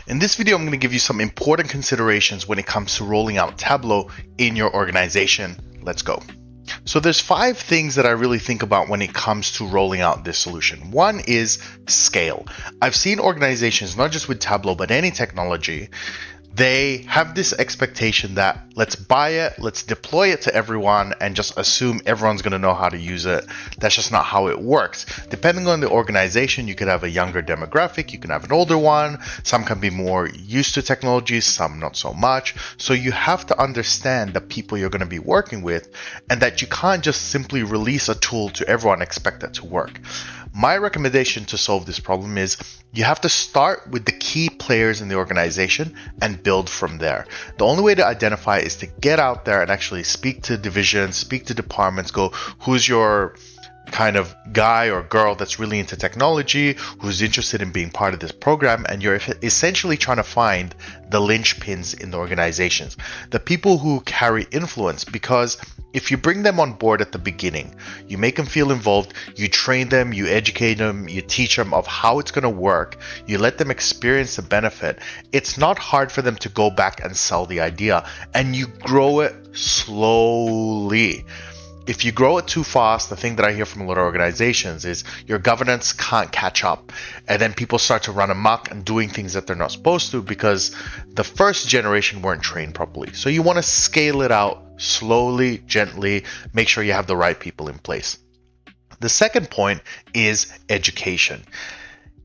In this video, I'm going to give you some important considerations when it comes to rolling out Tableau in your organization. Let's go. So there's 5 things that I really think about when it comes to rolling out this solution. One is scale. I've seen organizations, not just with Tableau, but any technology, they have this expectation that let's buy it, let's deploy it to everyone, and just assume everyone's going to know how to use it. That's just not how it works. Depending on the organization, you could have a younger demographic, you can have an older one. Some can be more used to technology, some not so much. So you have to understand the people you're going to be working with, and that you can't just simply release a tool to everyone and expect it to work. My recommendation to solve this problem is you have to start with the key players in the organization and build from there. The only way to identify is to get out there and actually speak to divisions, speak to departments, go, who's your kind of guy or girl that's really into technology, who's interested in being part of this program, and you're essentially trying to find the linchpins in the organizations, the people who carry influence, because if you bring them on board at the beginning, you make them feel involved, you train them, you educate them, you teach them of how it's going to work, you let them experience the benefit, it's not hard for them to go back and sell the idea, and you grow it slowly. If you grow it too fast, the thing that I hear from a lot of organizations is your governance can't catch up. And then people start to run amok and doing things that they're not supposed to because the first generation weren't trained properly. So you want to scale it out slowly, gently, make sure you have the right people in place. The second point is education.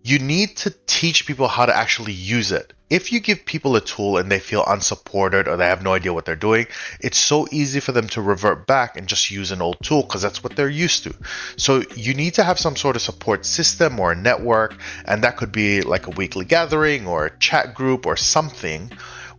You need to teach people how to actually use it. If you give people a tool and they feel unsupported or they have no idea what they're doing, it's so easy for them to revert back and just use an old tool because that's what they're used to. So you need to have some sort of support system or a network, and that could be like a weekly gathering or a chat group or something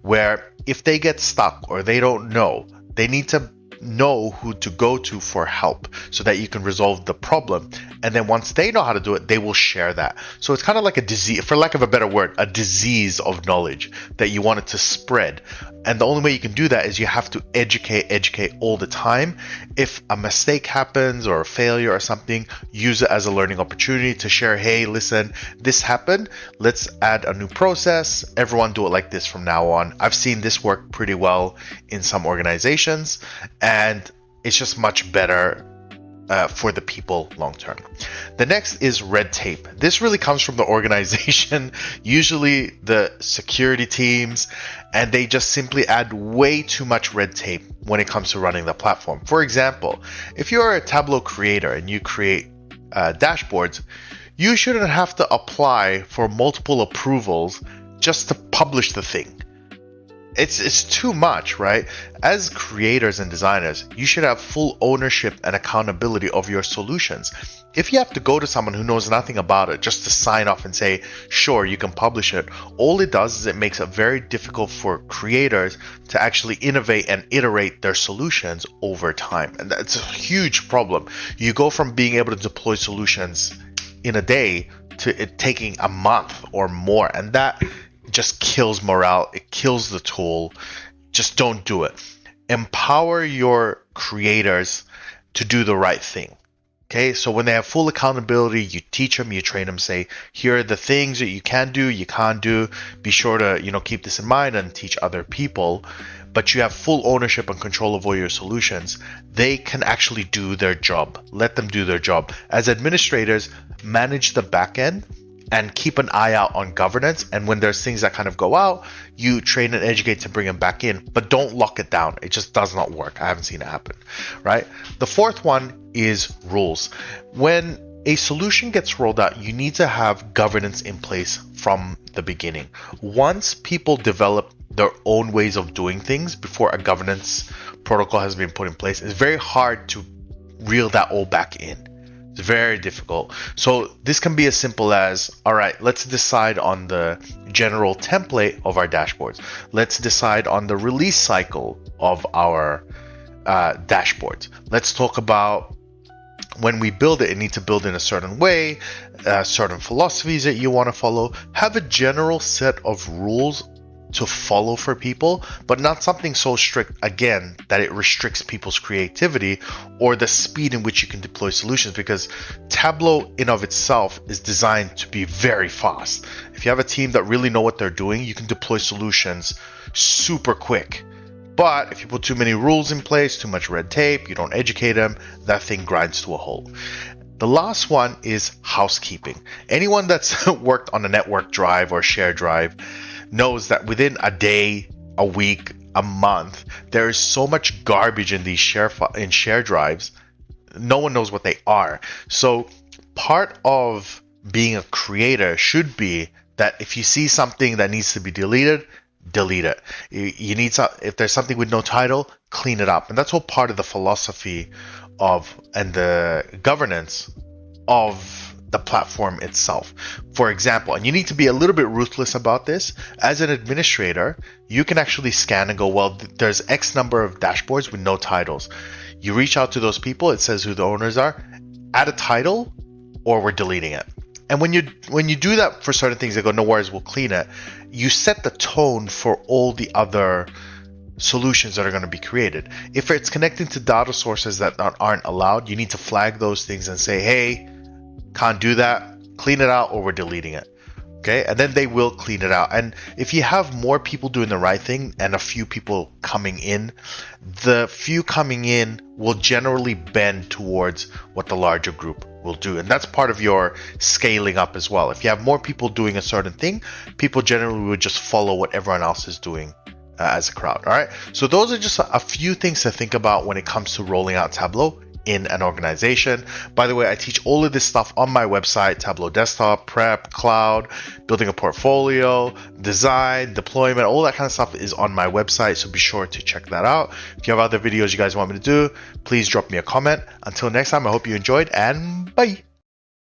where if they get stuck or they don't know, they need to know who to go to for help so that you can resolve the problem. And then once they know how to do it, they will share that. So it's kind of like a disease, for lack of a better word, a disease of knowledge that you want it to spread. And the only way you can do that is you have to educate all the time. If a mistake happens or a failure or something, use it as a learning opportunity to share, hey, listen, this happened. Let's add a new process. Everyone do it like this from now on. I've seen this work pretty well in some organizations, and it's just much better for the people long term. The next is red tape. This really comes from the organization, usually the security teams, and they just simply add way too much red tape when it comes to running the platform. For example, if you're a Tableau creator and you create dashboards, you shouldn't have to apply for multiple approvals just to publish the thing. It's too much, right? As creators and designers, you should have full ownership and accountability of your solutions. If you have to go to someone who knows nothing about it just to sign off and say, sure, you can publish it, all it does is it makes it very difficult for creators to actually innovate and iterate their solutions over time. And that's a huge problem. You go from being able to deploy solutions in a day to it taking a month or more, and that just kills morale. It kills the tool. Just don't do it. Empower your creators to do the right thing. Okay, so when they have full accountability, you teach them, you train them, say, here are the things that you can do, you can't do. Be sure to, keep this in mind and teach other people. But you have full ownership and control of all your solutions. They can actually do their job. Let them do their job. As administrators, manage the back end and keep an eye out on governance. And when there's things that kind of go out, you train and educate to bring them back in, but don't lock it down. It just does not work. I haven't seen it happen, right? The fourth one is rules. When a solution gets rolled out, you need to have governance in place from the beginning. Once people develop their own ways of doing things before a governance protocol has been put in place, it's very hard to reel that all back in. It's very difficult. So this can be as simple as, all right, let's decide on the general template of our dashboards. Let's decide on the release cycle of our dashboards. Let's talk about when we build it, you need to build in a certain way, certain philosophies that you want to follow. Have a general set of rules to follow for people, but not something so strict, again, that it restricts people's creativity or the speed in which you can deploy solutions, because Tableau in of itself is designed to be very fast. If you have a team that really know what they're doing, you can deploy solutions super quick. But if you put too many rules in place, too much red tape, you don't educate them, that thing grinds to a halt. The last one is housekeeping. Anyone that's worked on a network drive or shared drive knows that within a day, a week, a month, there is so much garbage in these share drives. No one knows what they are. So part of being a creator should be that if you see something that needs to be deleted, delete it. You need if there's something with no title, clean it up. And that's all part of the philosophy of and the governance of the platform itself. For example, and you need to be a little bit ruthless about this, as an administrator, you can actually scan and go, well, there's X number of dashboards with no titles. You reach out to those people, it says who the owners are, add a title, or we're deleting it. And when you do that for certain things, they go, no worries, we'll clean it. You set the tone for all the other solutions that are going to be created. If it's connecting to data sources that aren't allowed, you need to flag those things and say, hey, can't do that, clean it out, or we're deleting it. Okay, and then they will clean it out. And if you have more people doing the right thing and a few people coming in, the few coming in will generally bend towards what the larger group will do. And that's part of your scaling up as well. If you have more people doing a certain thing, people generally would just follow what everyone else is doing as a crowd. All right, so those are just a few things to think about when it comes to rolling out Tableau in an organization. By the way, I teach all of this stuff on my website, Tableau Desktop, Prep, Cloud, building a portfolio, design, deployment, all that kind of stuff is on my website, so be sure to check that out. If you have other videos you guys want me to do, please drop me a comment. Until next time, I hope you enjoyed, and bye!